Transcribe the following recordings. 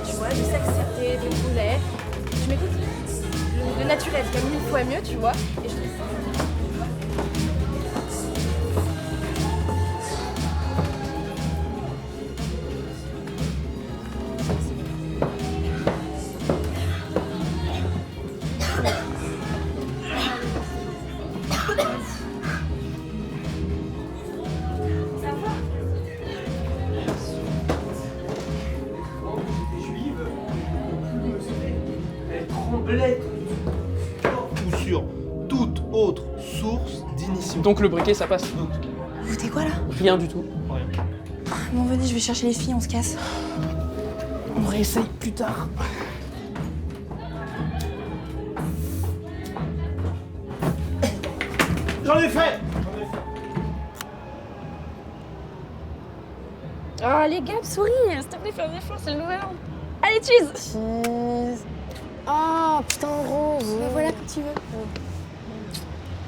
Tu vois, de s'accepter, de poulet. Tu m'écoutes? Le naturel, c'est quand même 1000 fois mieux, tu vois. Et je trouve ou sur toute autre source d'initiation. Donc le briquet, ça passe. Vous foutez quoi là? Rien du tout. Bon, venez, je vais chercher les filles, on se casse. On réessaye plus tard. J'en ai fait. Oh les gars, souris, s'il te plaît, fais un effort, c'est le nouvel an. Allez, cheese! Cheese. Oh, putain, rose. Bah voilà, comme tu veux.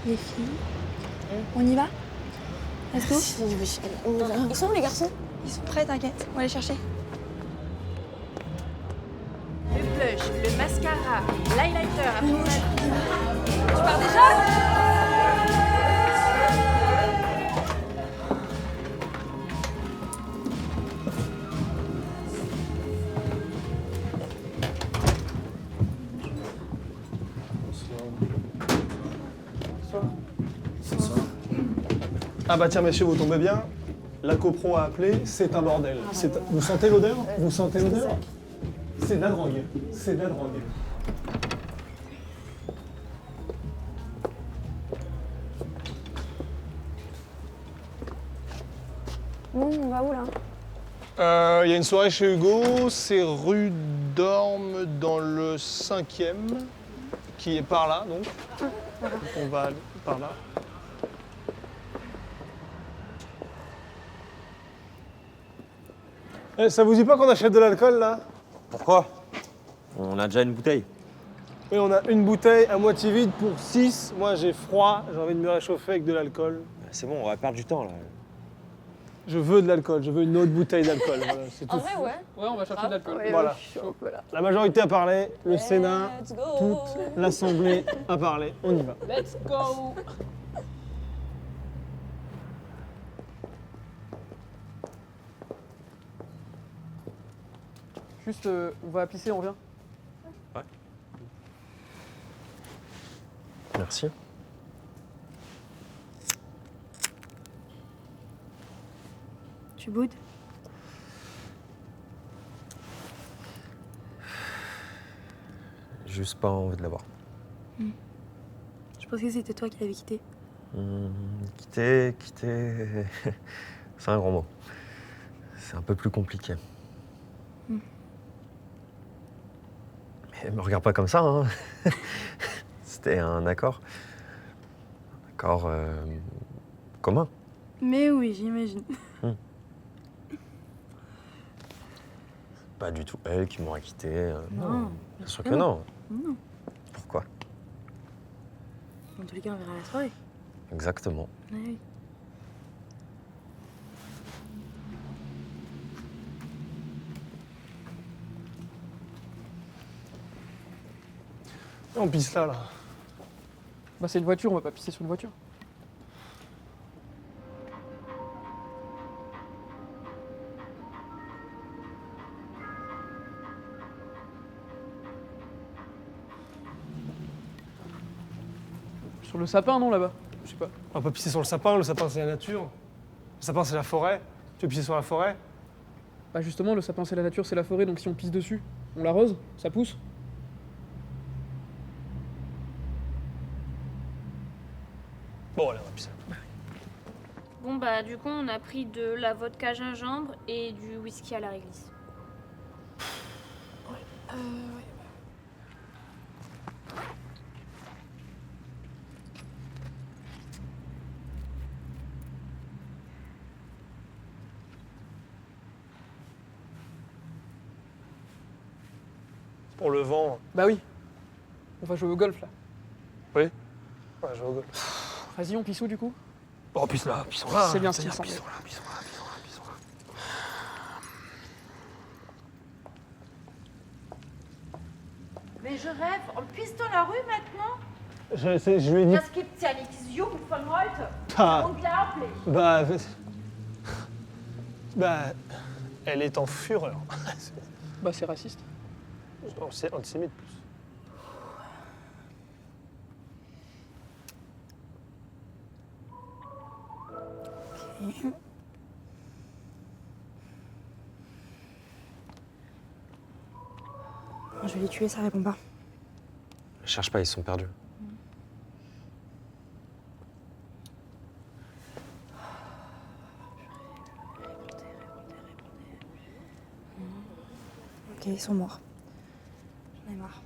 Les filles. On y va? Let's go. On y va. Ils sont où les garçons? Ils sont prêts, t'inquiète, on va les chercher. Le blush, le mascara, l'highlighter, après on a... Tu pars déjà? Ah bah tiens messieurs, vous tombez bien. La copro a appelé, c'est un bordel. Vous sentez l'odeur? Vous sentez l'odeur? C'est de la drogue. C'est de la drogue. Bon, on va où là? Il y a une soirée chez Hugo, c'est rue d'Orme dans le 5e, qui est par là donc. On va aller par là. Eh, ça vous dit pas qu'on achète de l'alcool là? Pourquoi? On a déjà une bouteille. Oui, on a une bouteille à moitié vide pour 6. Moi j'ai froid, j'ai envie de me réchauffer avec de l'alcool. C'est bon, on va perdre du temps là. Je veux de l'alcool, je veux une autre bouteille d'alcool. Voilà, c'est tout. En vrai, ouais. Ouais, on va chercher de l'alcool. Voilà. La majorité a parlé, le Sénat, Let's go. toute l'Assemblée a parlé. On y va. Let's go! Juste, on va pisser, on revient. Merci. Tu boudes? Juste pas envie de l'avoir. Je pensais que c'était toi qui l'avais quitté. Quitter, c'est un grand mot. C'est un peu plus compliqué. Mais me regarde pas comme ça, hein. C'était un accord. Un accord commun. Mais oui, j'imagine. Pas du tout elle qui m'aura quitté. Non, bien sûr que non. Non. Pourquoi? En tous les cas, on verra la soirée. Exactement. Ouais, oui. On pisse là, là. Bah c'est une voiture, on va pas pisser sur une voiture. Sur le sapin, non, là-bas? Je sais pas. On va pas pisser sur le sapin c'est la nature. Le sapin c'est la forêt. Tu veux pisser sur la forêt? Bah justement, le sapin c'est la nature, c'est la forêt, donc si on pisse dessus, on l'arrose, ça pousse. Bon, allez, on va pisser. Bon bah du coup on a pris de la vodka gingembre et du whisky à la réglisse. Pour le vent. Bah oui. On va jouer au golf là. Ouais, je vais au golf. Vas-y, on pissou du coup. Oh, pisse là, pissons là. C'est bien ce qui me pissons semblait. là, pissons là, pissons là, pissons là. Mais je rêve, on pisse dans la rue maintenant? Je lui ai dit. Das gibt's ja nicht, diese Jugend von heute. Ah, Unglaublich. bah, elle est en fureur. Bah c'est raciste. C'est antisémite plus. Je vais les tuer, ça répond pas. Cherche pas, ils sont perdus. Ok, ils sont morts. J'en ai marre.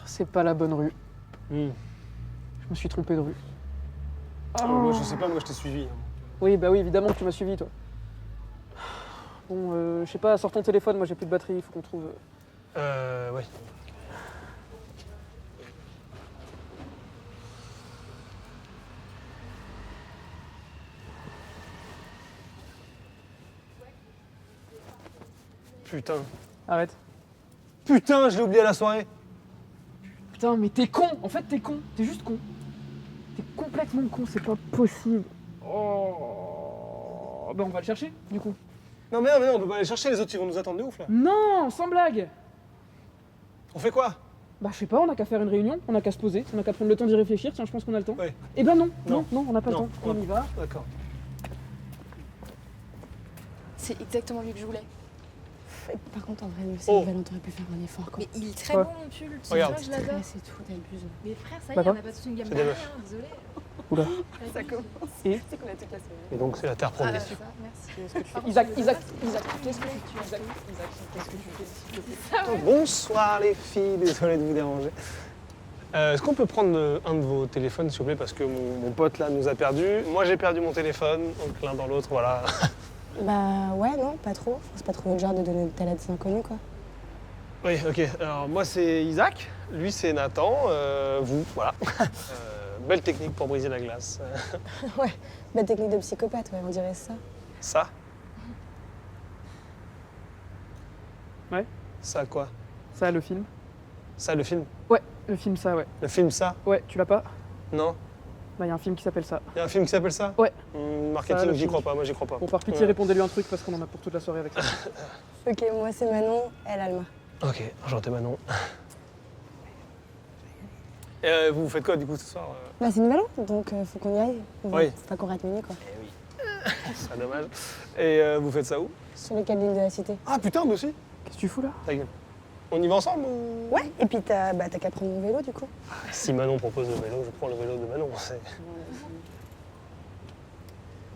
C'est pas la bonne rue. Hmm. Je me suis trompé de rue. Moi, je sais pas, moi je t'ai suivi. Oui, bah oui, évidemment que tu m'as suivi, toi. Bon, je sais pas, sors ton téléphone, moi j'ai plus de batterie, il faut qu'on trouve... Ouais. Putain. Arrête. Putain, je l'ai oublié à la soirée. Putain, mais t'es con. En fait, t'es con. T'es juste con. T'es complètement con, c'est pas possible. Oh. Bah on va le chercher, du coup. Non, mais non, on peut pas aller chercher, les autres ils vont nous attendre de ouf là. Non, sans blague. On fait quoi? Bah je sais pas, on a qu'à faire une réunion, on a qu'à se poser, on a qu'à prendre le temps d'y réfléchir, tiens, je pense qu'on a le temps. Ouais. Eh ben non, Non. non, on n'a pas le Non, temps. on On y va. D'accord. C'est exactement lui que je voulais. Par contre, en vrai, nous, c'est Oh. nouvelle, on aurait pu faire un effort, quoi. Mais il est très Ouais. bon mon pull, tu Regarde. vois, je l'adore. C'est tout, t'abuses. Mais frère, ça y Bah, est, on quoi a pas toute une gamme C'est de des rien, meufs. désolé. Oula. Ça commence. Et C'est qu'on a toute la semaine. Et donc c'est la terre Ah, promise. ça, merci. qu'est-ce que tu fais Par Isaac, contre, Isaac, je Isaac, sais qu'est-ce que pas tu si fais Isaac, Isaac, qu'est-ce que tu fais s'il te plaît Bonsoir les filles, désolé de vous déranger. Est-ce qu'on peut prendre un de vos téléphones s'il vous plaît, parce que mon pote là nous a perdus. Moi j'ai perdu mon téléphone, donc l'un dans l'autre, voilà. Bah ouais, non, pas trop. C'est pas trop notre genre de donner tel à des inconnus, quoi. Oui, ok. Alors moi c'est Isaac, lui c'est Nathan, vous, voilà. Belle technique pour briser la glace. Ouais, bah technique de psychopathe, ouais, on dirait ça. Ça. Ouais. Ça quoi? Ça, le film. Ça le film? Ouais, le film ça, ouais. Le film ça? Ouais, tu l'as pas? Non? Bah y a un film qui s'appelle ça. Il y a un film qui s'appelle ça? Ouais. Marketing, Ça, le j'y film. crois pas, moi j'y crois pas. Bon, par pitié, Ouais. répondez-lui un truc parce qu'on en a pour toute la soirée avec ça. Ok, moi c'est Manon, elle Alma. Ok, enchanté Manon. Vous faites quoi du coup ce soir? Bah c'est Nouvel An, donc faut qu'on y aille. Oui. Faut pas qu'on rate minuit, quoi. Ce serait dommage. Et vous faites ça où? Sur le câble de la cité. Ah putain, nous aussi? Qu'est-ce que tu fous là? Ta gueule. On y va ensemble ou? Ouais, et puis t'as qu'à prendre mon vélo, du coup. Si Manon propose le vélo, je prends le vélo de Manon. C'est...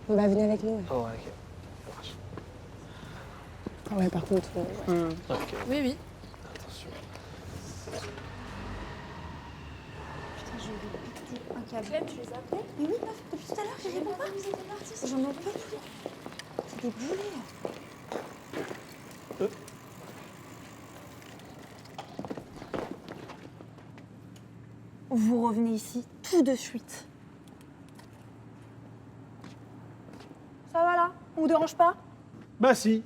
Bah venez avec nous. Ouais, Oh ouais, ok. Ça marche. Ah ouais, par contre, Ok, Oui, oui. attention. Clem, tu les as appelés? Mais oui, meuf, depuis tout à l'heure, je réponds pas. J'en ai pas plus. C'est des boulets. Vous revenez ici tout de suite. Ça va là? On vous dérange pas? Bah si.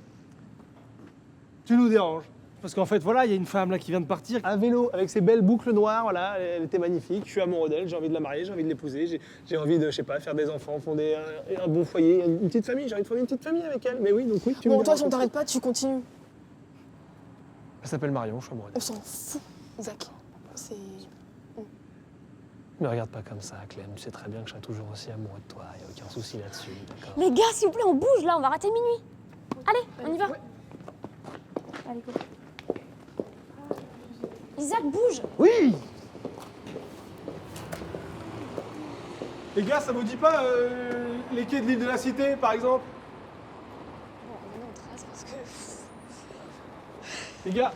Tu nous déranges. Parce qu'en fait, voilà, il y a une femme là qui vient de partir. Un vélo avec ses belles boucles noires, voilà, elle était magnifique. Je suis amoureux d'elle, j'ai envie de la marier, j'ai envie de l'épouser, j'ai envie de, je sais pas, faire des enfants, fonder un bon foyer, une petite famille. J'ai envie de fonder une petite famille avec elle. Mais oui, donc oui, tu me Bon, toi, déranges si on comme ça. t'arrête pas, tu continues. Elle s'appelle Marion, je suis amoureux On d'elle. s'en fout, Zach. C'est... Me regarde pas comme ça, Clem. Tu sais très bien que je serai toujours aussi amoureux de toi. Y a aucun souci là-dessus, d'accord? Les gars, s'il vous plaît, on bouge là, on va rater minuit. Allez, on y va. Allez, go. Isaac, bouge. Oui. Les gars, ça vous dit pas les quais de l'île de la Cité, par exemple? Les gars,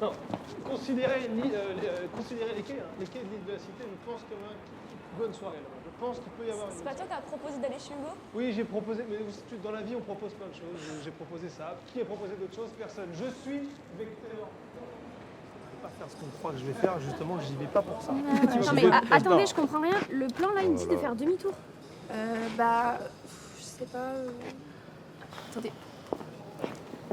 non, considérez les quais, hein, les quais de l'île de la Cité, je pense qu'il y aura une bonne soirée là-bas. Je pense qu'il peut y avoir une C'est pas toi qui as proposé d'aller chez Hugo? Oui, j'ai proposé, mais dans la vie on propose plein de choses. J'ai proposé ça. Qui a proposé d'autres choses? Personne. Je suis vecteur. Je vais pas faire ce qu'on croit que je vais faire, justement, j'y vais pas pour ça. Non mais attendez, je comprends rien. Le plan là, il me dit de faire demi-tour. Je sais pas. Attendez.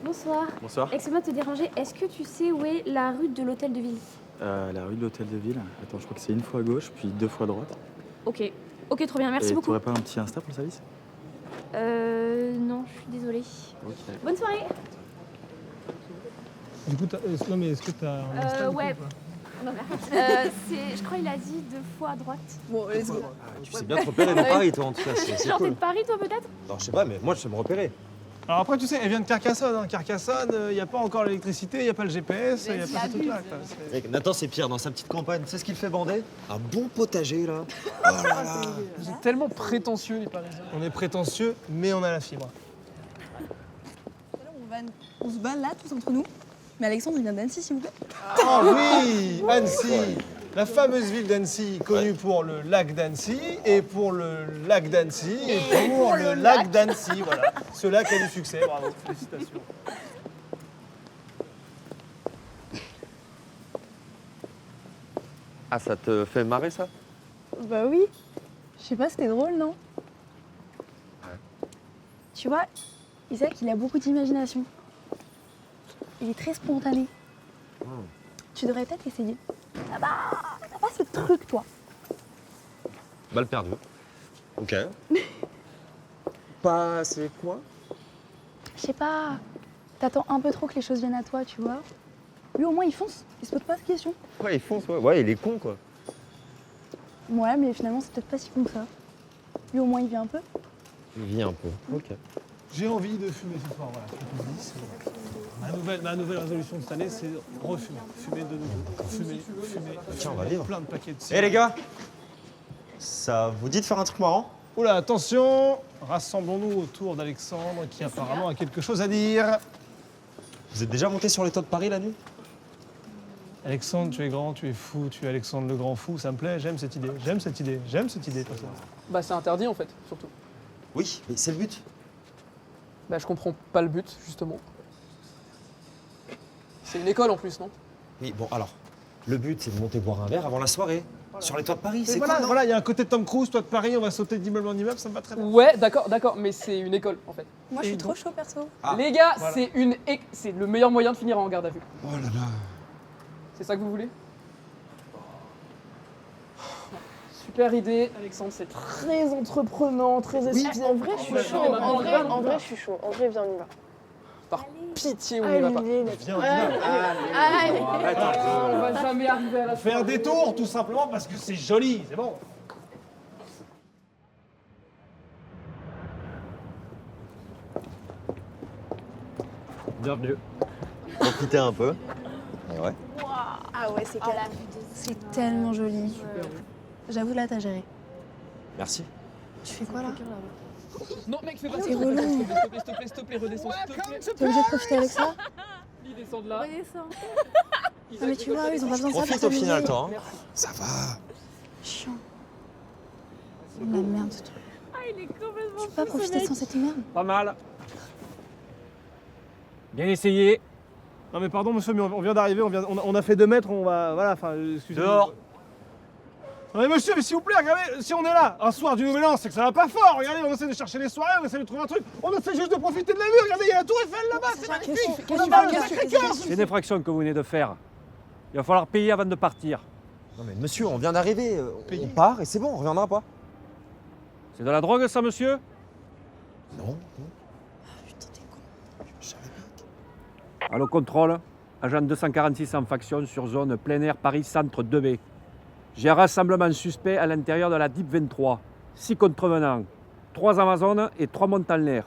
Bonsoir. Bonsoir. Excuse-moi de te déranger. Est-ce que tu sais où est la rue de l'Hôtel de Ville? La rue de l'Hôtel de Ville. Attends, je crois que c'est une fois à gauche, puis 2 fois à droite. Ok. Ok, trop bien. Merci Et beaucoup. t'aurais pas un petit Insta pour le service? Non, je suis désolée. Ok. Bonne soirée. Du coup, non mais est-ce que t'as un Insta, du coup, ouais. ou pas Non, mais je crois qu'il a dit 2 fois à droite. Bon, let's go. Tu sais bien te repérer dans Paris, toi, en tout cas, c'est Genre t'es cool. de Paris, toi peut-être? Non, je sais pas, mais moi, je sais me repérer. Alors après, tu sais, elle vient de Carcassonne. Hein. Carcassonne, il n'y a pas encore l'électricité, il n'y a pas le GPS, il n'y a pas ce truc-là. quoi. C'est- Nathan, c'est Pierre, dans sa petite campagne. Tu sais ce qu'il fait bander? Un bon potager, là. Vous êtes tellement prétentieux, les Parisiens. On est prétentieux, mais on a la fibre. On se bat là, tous entre nous. Mais Alexandre, il vient d'Annecy, s'il vous plaît. Oh oui, Annecy, la fameuse ville d'Annecy, connue pour le lac d'Annecy, et pour le lac d'Annecy, et pour le lac d'Annecy. Voilà, ce lac a du succès, bravo, félicitations. Ah, ça te fait marrer, ça? Bah oui. Je sais pas, c'était drôle, non? Tu vois, Isaac, il a beaucoup d'imagination. Il est très spontané. Tu devrais peut-être essayer. Ah bah, t'as pas ce truc, toi. Balle perdue. Ok. Pas assez quoi? Je sais pas. T'attends un peu trop que les choses viennent à toi, tu vois. Lui, au moins, il fonce. Il se pose pas de questions. Ouais, il fonce, ouais. Ouais, il est con, quoi. Ouais, mais finalement, c'est peut-être pas si con que ça. Lui, au moins, il vient un peu. Il vit un peu. Ok. J'ai envie de fumer ce soir, voilà. Je te le dis, c'est- ma nouvelle résolution de cette année, c'est refumer. Fumer de nouveau. Fumer. Tiens, on va vivre. Plein de paquets de Eh les gars, ça vous dit de faire un truc marrant? Oula, attention, rassemblons-nous autour d'Alexandre qui apparemment a quelque chose à dire. Vous êtes déjà monté sur les toits de Paris la nuit? Alexandre, tu es grand, tu es fou, tu es Alexandre le grand fou, ça me plaît, j'aime cette idée, j'aime cette idée, j'aime cette idée. Bah c'est interdit en fait, surtout. Oui, mais c'est le but. Bah je comprends pas le but, justement. C'est une école en plus, non? Oui, bon alors, le but c'est de monter boire un verre avant la soirée. Sur les toits de Paris, c'est Voilà, cool, non? voilà, il y a un côté Tom Cruise, toi de Paris, on va sauter d'immeuble en immeuble, ça me va très bien. Ouais, d'accord, mais c'est une école en fait. Moi, je suis trop chaud, perso. Ah, Les gars, voilà. c'est le meilleur moyen de finir en garde à vue. Oh là là. C'est ça que vous voulez? Super idée, Alexandre, c'est très entreprenant, très espiègle. En vrai, je suis chaud. En vrai, je suis chaud. En vrai, viens, on y va. Par pitié, on y va pas. Viens, On va jamais arriver à la Fais un détour tout simplement parce que c'est joli, c'est bon. Bienvenue. Profitez un peu. Et ouais. Ah ouais, c'est clair. C'est tellement joli. J'avoue, là, t'as géré. Merci. Tu fais quoi, là? Non, mec, fais pas ça. C'est relou. S'il te plaît, redescends, s'il te plaît. T'es obligé de profiter avec ça? Il descend de là. Ah, mais tu vois, ils ont pas besoin de ça. Profite pour au final, s'amuser. toi. Hein. Ça va. Chiant. C'est de la merde, ce truc. Il est complètement Tu peux pas profiter sans cette merde? Pas mal. Bien essayé. Non mais pardon monsieur, mais on vient d'arriver, on a fait 2 mètres, on va... Voilà, enfin, excusez-moi. Dehors. Non mais monsieur, mais s'il vous plaît, regardez, si on est là, un soir du Nouvel An, c'est que ça va pas fort. Regardez, on essaie de chercher les soirées, on essaie de trouver un truc. On essaie juste de profiter de la vue. Regardez, il y a la Tour Eiffel là-bas, c'est magnifique. On a pas le Sacré-Cœur. C'est une infraction que vous venez de faire. Il va falloir payer avant de partir. Non mais monsieur, on vient d'arriver. Payez. On part et c'est bon, on reviendra pas. C'est de la drogue ça, monsieur? Non. Putain, t'es con. Je savais pas. Allô, contrôle. Agent 246 en faction sur zone plein air Paris Centre 2B. J'ai un rassemblement suspect à l'intérieur de la DIP 23. 6 contrevenants, 3 Amazones et 3 montent en l'air.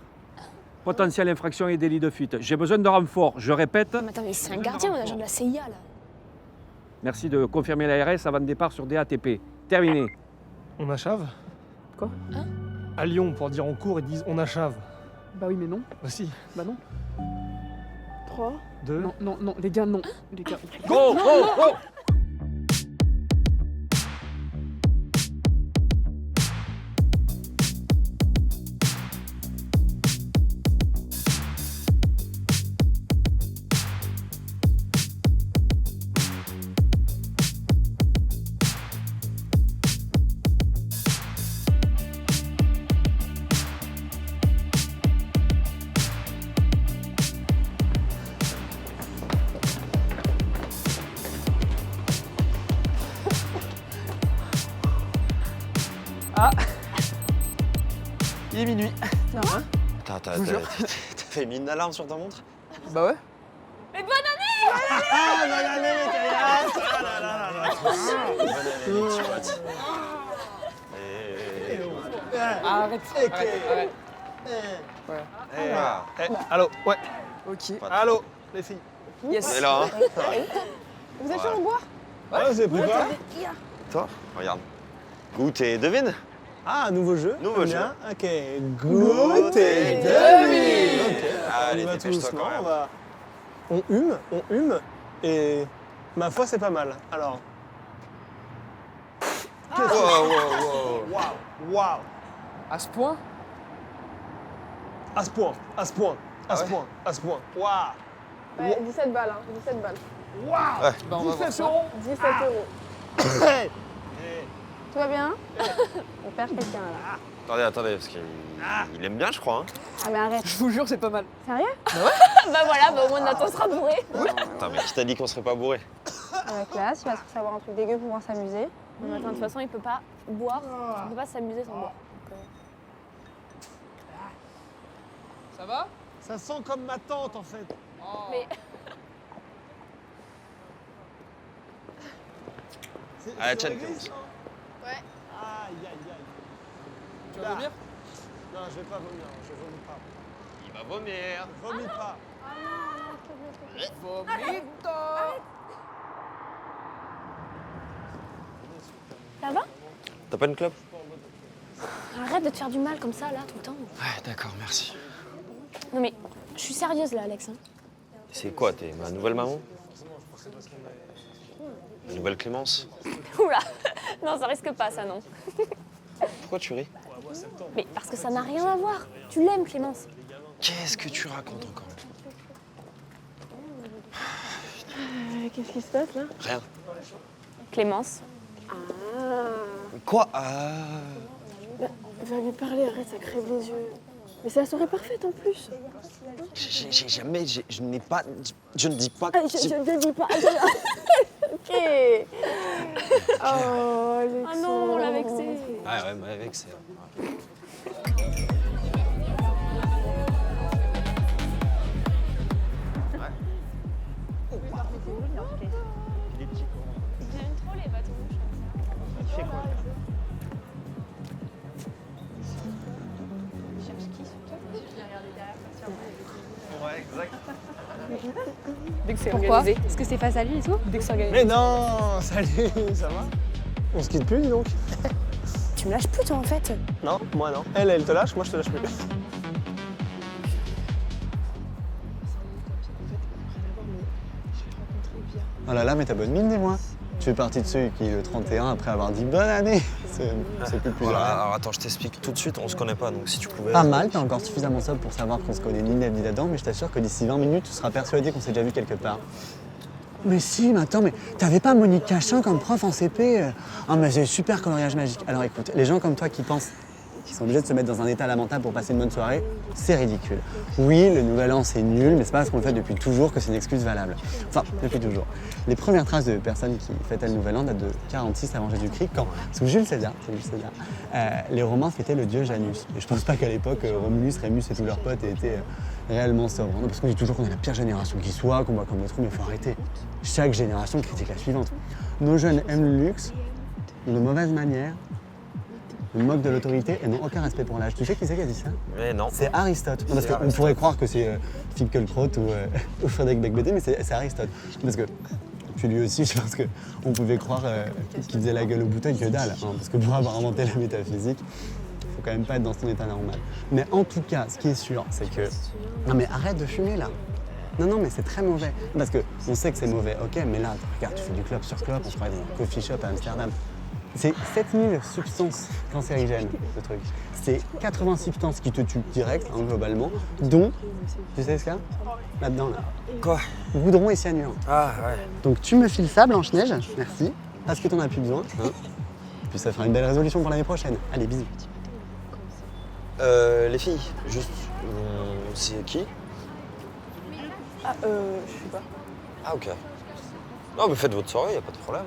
Potentielle infraction et délit de fuite. J'ai besoin de renfort. Je répète, Mais attends, mais c'est un gardien, un agent de la CIA là. merci de confirmer l'ARS avant départ sur DATP. Terminé. On achave. Quoi? À Lyon, pour dire on court, ils disent on achave. Bah oui, mais non. Bah si. Bah non. 3. 2. Non, non, non, les gars, non. Les gars. Oh, oh, oh. Il est minuit. Attends, t'as fait mine d'alarme sur ta montre? Bah ouais. Mais bonne année! Ah, bonne année, Arrête. Allô, ouais. Ok. Allô, les filles. Yes. Et là, hein? Vous êtes chaud, on boit? Ouais, vous avez pris quoi? Toi, regarde. Goûte et devine. Ah, un nouveau jeu. Nouveau J'aime bien. Ok. Goûte et devine. Ok. Allez, On va dépêche-toi tout quand même. doucement, on hume, et ma foi, c'est pas mal. Alors. Wow, wow, wow. Waouh, waouh. À ce point? À ce point, à ce point, à ce point, à ce point. Waouh. Ouais, 17 balles, hein. 17 balles. Waouh. Ouais. Bah, on va voir 17 ça. euros. 17 euros. Hey. Tout va bien? On perd quelqu'un là. Attendez, parce qu'il aime bien, je crois. Hein. Ah mais arrête. Je vous jure, c'est pas mal. Sérieux? Bah voilà, bah au moins Nathan sera bourré. Attends, mais qui t'a dit qu'on serait pas bourré? Avec classe, il va se savoir un truc dégueu pour pouvoir s'amuser. Non, mais attends, de toute façon, il peut pas boire, il peut pas s'amuser sans boire. Ça va? Ça sent comme ma tante en fait. Mais Ah, C'est tiens, réglé, commence. ça Ouais. Aïe, aïe, aïe. Tu vas vomir? Non, je vais pas vomir, je vomis pas. Il va vomir. Vomis pas. Vomito. ça va? T'as pas une clope? Arrête de te faire du mal comme ça, là, tout le temps. Ouais, d'accord, merci. Non mais, je suis sérieuse là, Alex. Hein. C'est quoi, t'es ma nouvelle maman? Ma nouvelle Clémence? Oula, non, ça risque pas, ça, non. Pourquoi tu ris? Mais parce que ça n'a rien à voir. Tu l'aimes, Clémence. Qu'est-ce que tu racontes encore? Qu'est-ce qui se passe là? Rien. Clémence. Quoi? Ah. Va lui parler, arrête, ça crève les yeux. Mais c'est la soirée parfaite en plus. J'ai jamais, je n'ai pas, je ne dis pas. Ah, je ne dis pas. Ok. Oh, Alexandre. Ah non, on l'a vexé. Ah ouais, mais avec c'est. J'aime trop les bateaux mouches. Ouais, exact. Dès que c'est Pourquoi? organisé. Parce que c'est face à lui et tout? Dès que c'est organisé. Mais non, salut, ça va? On se quitte plus, dis donc. Tu me lâches plus, toi, en fait. Non, moi non. Elle te lâche, moi je te lâche plus. Oh là là, mais t'as bonne mine, dis-moi. Tu fais partie de ceux qui, le 31, après avoir dit bonne année, c'est plus Voilà, rien. alors attends, je t'explique tout de suite, on se connaît pas, donc si tu pouvais. Pas mal, t'es encore suffisamment sobre pour savoir qu'on se connaît ni Ned ni Adam, mais je t'assure que d'ici 20 minutes, tu seras persuadé qu'on s'est déjà vu quelque part. Mais si, mais attends, mais t'avais pas Monique Cachin comme prof en CP? Ah, mais c'est super coloriage magique. Alors écoute, les gens comme toi qui pensent qu'ils sont obligés de se mettre dans un état lamentable pour passer une bonne soirée, c'est ridicule. Oui, le nouvel an c'est nul, mais c'est pas parce qu'on le fait depuis toujours que c'est une excuse valable. Enfin, depuis toujours. Les premières traces de personnes qui fêtaient le nouvel an datent de 46 avant Jésus-Christ, quand, sous Jules César, les Romains fêtaient le dieu Janus. Et je pense pas qu'à l'époque, Romulus, Rémus et tous leurs potes étaient réellement sobres. Non, parce qu'on dit toujours qu'on est la pire génération qui soit, qu'on boit comme des trous, mais faut arrêter. Chaque génération critique la suivante. Nos jeunes aiment le luxe, ont de mauvaises manières, se moquent de l'autorité et n'ont aucun respect pour l'âge. Tu sais qui c'est qui a dit ça? Mais non. C'est Aristote. Non, parce C'est qu'on Aristote. pourrait croire que c'est Finkielkraut ou Frédéric Becbédé, mais c'est Aristote. Parce que, puis lui aussi, je pense qu'on pouvait croire qu'il faisait la gueule au bouteille que dalle. Hein, parce que pour avoir inventé la métaphysique, il faut quand même pas être dans son état normal. Mais en tout cas, ce qui est sûr, c'est que... Non mais arrête de fumer là. Non, mais c'est très mauvais. Parce que on sait que c'est mauvais, ok, mais là, regarde, tu fais du club sur club, on se croirait dans un coffee shop à Amsterdam. C'est 7000 substances cancérigènes, ce truc. C'est 80 substances qui te tuent direct, hein, globalement, dont, tu sais ce qu'il y a là-dedans, là. Quoi? Goudron et cyanure. Ah, ouais. Donc tu me files ça, Blanche-Neige, merci, parce que t'en as plus besoin. Hein. Puis ça fera une belle résolution pour l'année prochaine. Allez, bisous. Les filles, juste, c'est qui? Ah, je sais pas. Ah, ok. Non, mais faites votre soirée, y a pas de problème.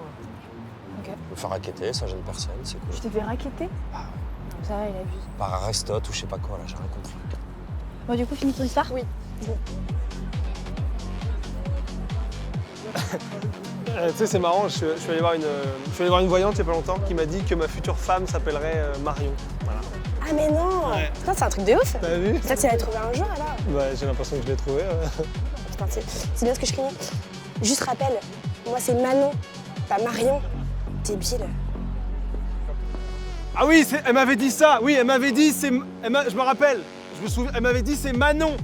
Ok. Me faire raqueter, ça gêne personne, c'est cool. Je t'ai fait raqueter? Ça va, il abuse. Par Aristote ou je sais pas quoi, là, j'ai rien compris. Bon, du coup, finis ton histoire? Oui. Bon. Tu sais, c'est marrant, je suis allé voir une voyante il y a pas longtemps qui m'a dit que ma future femme s'appellerait Marion. Voilà. Ah, mais non! Ouais. Putain, c'est un truc de ouf! T'as vu? Peut-être tu l'as trouvé un jour alors? Bah, j'ai l'impression que je l'ai trouvé. Putain, c'est bien ce que je craignais. Juste rappel, moi c'est Manon, pas Marion. Débile. Ah oui, elle m'avait dit ça. Oui, elle m'avait dit, je me rappelle. Je me souviens, elle m'avait dit c'est Manon.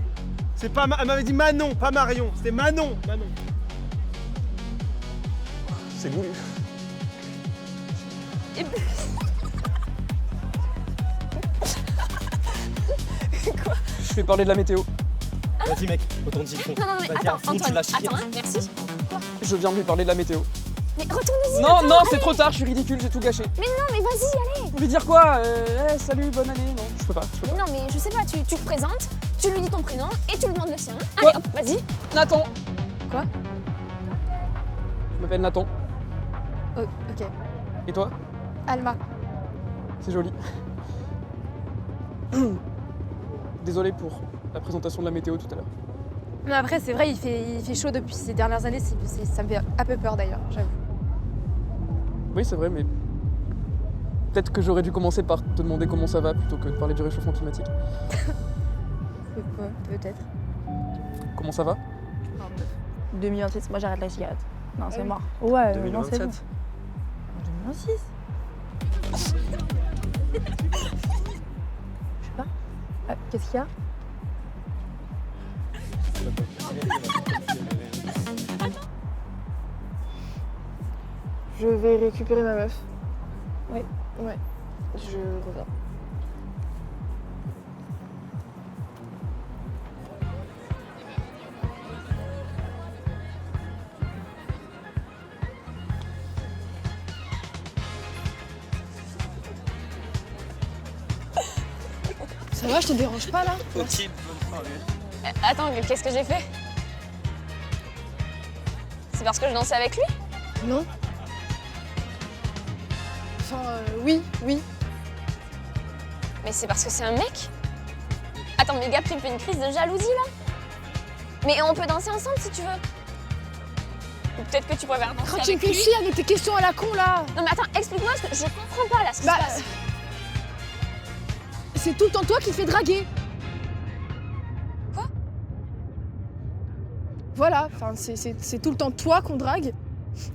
C'est pas, elle m'avait dit Manon, pas Marion. C'était Manon. C'est goulu. Je vais parler de la météo. Vas-y mec, autant de siphon. Non, mais Vas-y, à attends, fond, tu Antoine, lâches rien. attends, hein, merci. Je viens de lui parler de la météo. Mais retourne-y. Non, attends, non, c'est allez. trop tard, je suis ridicule, j'ai tout gâché. Mais non, mais vas-y, allez. Vous lui dire quoi salut, bonne année. Non, je peux pas. Mais non, mais je sais pas, tu te présentes, tu lui dis ton prénom et tu lui demandes le sien. Quoi? Allez, hop, vas-y. Nathan. Quoi? Je m'appelle Nathan. Oh, ok. Et toi? Alma. C'est joli. Désolé pour la présentation de la météo tout à l'heure. Mais après, c'est vrai, il fait chaud depuis ces dernières années. Ça me fait un peu peur d'ailleurs, j'avoue. Oui, c'est vrai, mais peut-être que j'aurais dû commencer par te demander comment ça va plutôt que de parler du réchauffement climatique. Peut-être. Comment ça va? 2026, moi j'arrête la cigarette. Non, c'est mort. Ouais, non, c'est bon. 2027. 2026. Je sais pas. Ah, qu'est-ce qu'il y a? Je vais récupérer ma meuf. Ouais. Ouais. Je reviens. Ça va, je te dérange pas là? Attends, mais qu'est-ce que j'ai fait? C'est parce que je dansais avec lui? Non. Enfin, oui. Mais c'est parce que c'est un mec? Attends, mais Gab, tu me fais une crise de jalousie là? Mais on peut danser ensemble si tu veux. Ou peut-être que tu préfères danser Quand tu me avec lui. fais chier avec tes questions à la con là! Non mais attends, explique-moi parce que je comprends pas là ce qui se passe. C'est tout le temps toi qui te fais draguer. Quoi? Voilà, enfin c'est tout le temps toi qu'on drague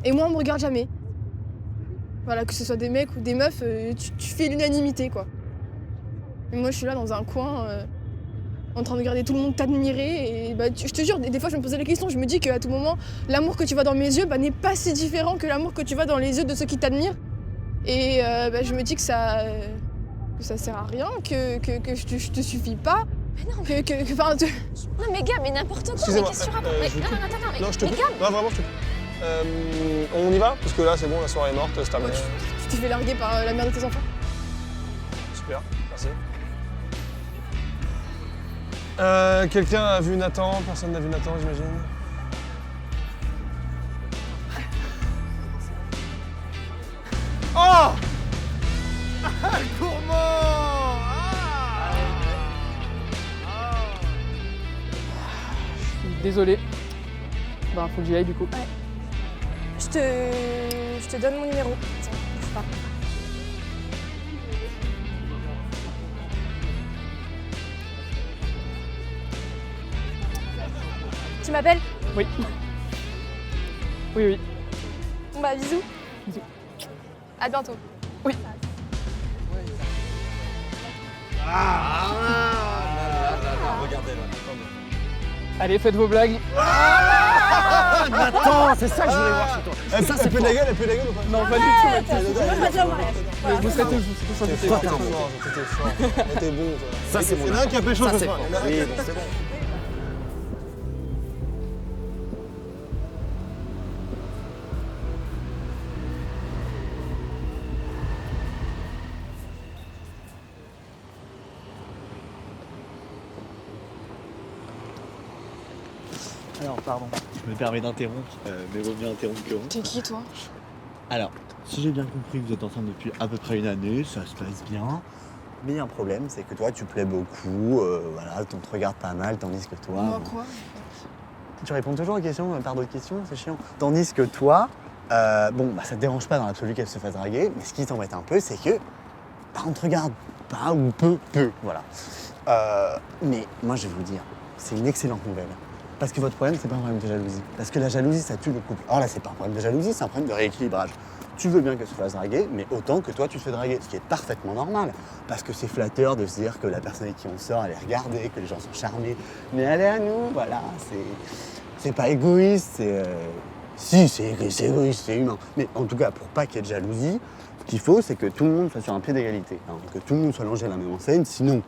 et moi on me regarde jamais. Voilà, que ce soit des mecs ou des meufs, tu fais l'unanimité quoi. Et moi je suis là dans un coin en train de regarder tout le monde t'admirer et bah, je te jure, des fois je me posais la question, je me dis qu'à tout moment, l'amour que tu vois dans mes yeux n'est pas si différent que l'amour que tu vois dans les yeux de ceux qui t'admirent. Et je me dis que ça sert à rien, que je te suffis pas. Mais non, non mais Gab, mais n'importe quoi, mais Excusez-moi, qu'est-ce que tu racontes? Mais je non, coupe. attends, mais, Non, je te mais coupe. Gab, Non, vraiment, je te coupe. On y va? Parce que là, c'est bon, la soirée est morte, c'est terminé. tu t'es fait larguer par la mère de tes enfants. Super, merci. Quelqu'un a vu Nathan? Personne n'a vu Nathan, j'imagine. Oh! Ah, le gourmand! Désolé. Bah, faut que j'y aille du coup. Je te donne mon numéro. Tiens, bouge pas. Tu m'appelles? Oui. Oui. Bon bah bisous. Bisous. À bientôt. Regardez là. Allez, faites vos blagues. Nathan, c'est ça que je voulais voir chez toi. Elle peut de la gueule, ou pas? Non, pas du tout. Vous serez tous invités. T'étais fort. T'étais bon, toi. Ça, c'est mon Il y en a un qui a pécho Ça, ce c'est soir. bon. Il y en a un Oui, qui a bon, c'est bon. Alors, pardon, je me permets d'interrompre, mais vaut mieux interrompre que honte. T'es qui, toi? Alors, si j'ai bien compris que vous êtes ensemble depuis à peu près une année, ça se passe bien. Mais il y a un problème, c'est que toi, tu plais beaucoup, voilà, on te regarde pas mal, tandis que toi... Moi, quoi? Tu réponds toujours aux questions par d'autres questions, c'est chiant. Tandis que toi, bon, bah, ça te dérange pas dans l'absolu qu'elle se fasse draguer, mais ce qui t'embête un peu, c'est que bah, on te regarde pas ou peu, voilà. Mais moi, je vais vous dire, c'est une excellente nouvelle. Parce que votre problème, c'est pas un problème de jalousie. Parce que la jalousie, ça tue le couple. Or là, c'est pas un problème de jalousie, c'est un problème de rééquilibrage. Tu veux bien qu'elle se fasse draguer, mais autant que toi, tu te fais draguer. Ce qui est parfaitement normal. Parce que c'est flatteur de se dire que la personne avec qui on sort, elle est regardée, que les gens sont charmés. Mais elle est à nous, voilà. C'est pas égoïste, c'est... Si, c'est égoïste, c'est humain. Mais en tout cas, pour pas qu'il y ait de jalousie, ce qu'il faut, c'est que tout le monde soit sur un pied d'égalité. Hein, que tout le monde soit longé à la même enseigne, sinon...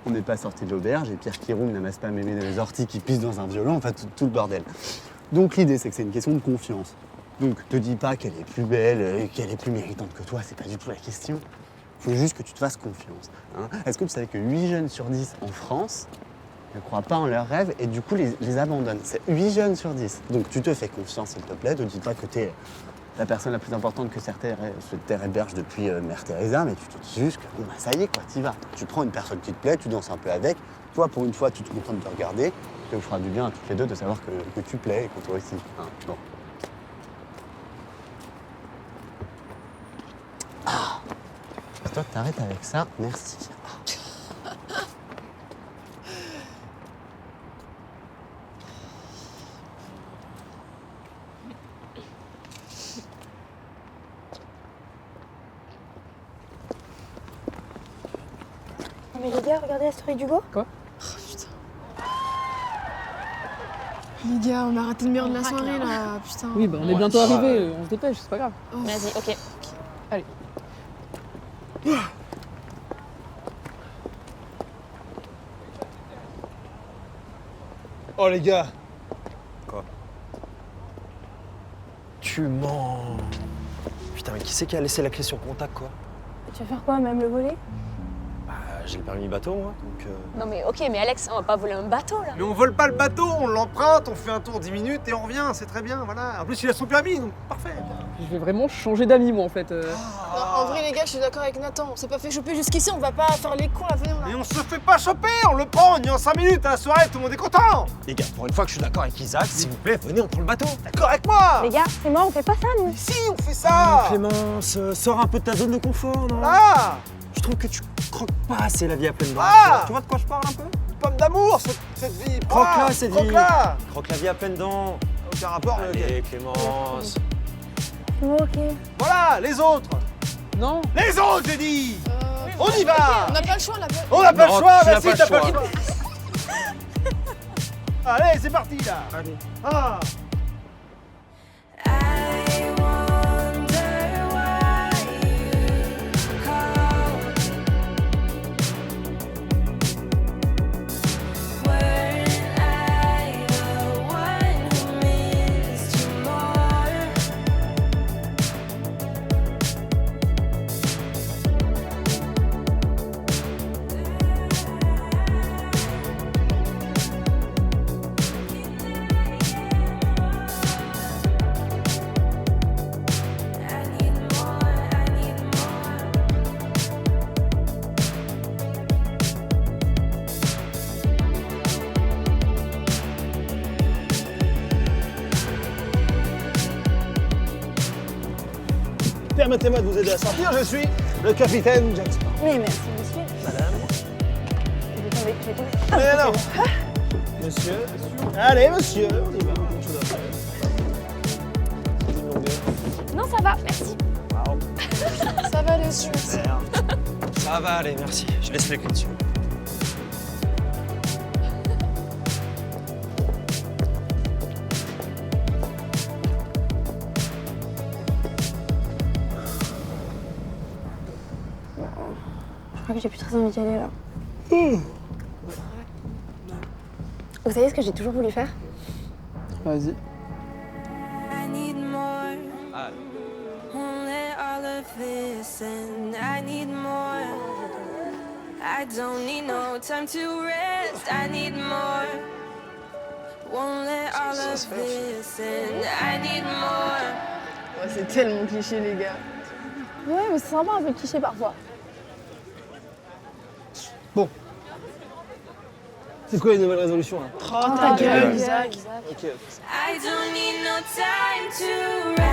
On n'est pas sorti de l'auberge et Pierre qui roule n'amasse pas mémé des orties qui pissent dans un violon, enfin tout le bordel. Donc l'idée c'est que c'est une question de confiance. Donc te dis pas qu'elle est plus belle, qu'elle est plus méritante que toi, c'est pas du tout la question. Faut juste que tu te fasses confiance. Hein. Est-ce que tu savais que 8 jeunes sur 10 en France ne croient pas en leurs rêves et du coup les abandonnent? C'est 8 jeunes sur 10. Donc tu te fais confiance s'il te plaît, ne dis pas que t'es la personne la plus importante que cette terre héberge depuis Mère Teresa, mais tu te dis juste que bon, bah, ça y est, quoi, t'y vas. Tu prends une personne qui te plaît, tu danses un peu avec. Toi, pour une fois, tu te contentes de te regarder. Ça vous fera du bien à toutes les deux de savoir que tu plais et que toi aussi. Hein, bon. Ah. Toi, t'arrêtes avec ça, merci. Mais les gars, regardez la story d'Hugo. Les gars, on a raté le meilleur de la soirée, là, putain. Oui, bah on est bientôt arrivés, on se dépêche, c'est pas grave. Vas-y, ok. Allez. Oh les gars. Quoi? Tu mens. Putain, mais qui c'est qui a laissé la clé sur contact, quoi? Tu vas faire quoi, même le voler? J'ai le permis bateau, moi, donc... Non mais ok, mais Alex, on va pas voler un bateau là. Mais on vole pas le bateau, on l'emprunte, on fait un tour 10 minutes et on revient, c'est très bien, voilà. En plus, il a son permis, donc parfait. Je vais vraiment changer d'amis, moi, en fait. Non, en vrai, les gars, je suis d'accord avec Nathan. On s'est pas fait choper jusqu'ici, on va pas faire les cons là, venez, Mais là. on se fait pas choper, on le prend, on y est en 5 minutes à la soirée, tout le monde est content. Les gars, pour une fois que je suis d'accord avec Isaac, s'il vous plaît, venez, on prend le bateau. D'accord avec moi. Les gars, c'est moi, on fait pas ça, nous. Mais si, on fait ça. Clémence, sors un peu de ta zone de confort, non? Ah, Je trouve que tu croques pas assez la vie à pleines dents. Ah. Tu vois de quoi je parle un peu? pomme d'amour, cette vie. Croque-la, Ah, cette vie. croque-la. Croque la vie à pleines dents. Aucun rapport, mais ok. Allez, Clémence. Ok. Voilà, les autres. Non. Les autres, j'ai dit. On y va. On n'a pas le choix, là. On n'a pas le Non, choix, tu n'as vas-y, pas le t'as pas le choix. choix. Allez, c'est parti, là. Allez. Ah. Permettez-moi de vous aider à sortir, je suis le capitaine Jack Sparrow. Oui, merci, monsieur. Madame. Je vais tomber, je vais tomber. Mais non. Monsieur. Allez, monsieur. On y va. Une chose après. Une longueur. Non, ça va, merci. Ça va, les yeux. Ça va, allez, merci. Je laisse les clés dessus. crois que j'ai plus très envie d'y aller là. Vous savez ce que j'ai toujours voulu faire? Vas-y. I need more. Won't let all of this end. I need more. I don't need no time to rest. I need more. Won't let all of this end. I need more. Ouais, c'est tellement cliché, les gars. Ouais, mais c'est sympa un peu de cliché parfois. Bon. C'est quoi les nouvelles résolutions là? Oh, ta gueule, Isaac. Ok. I don't need no time to rest.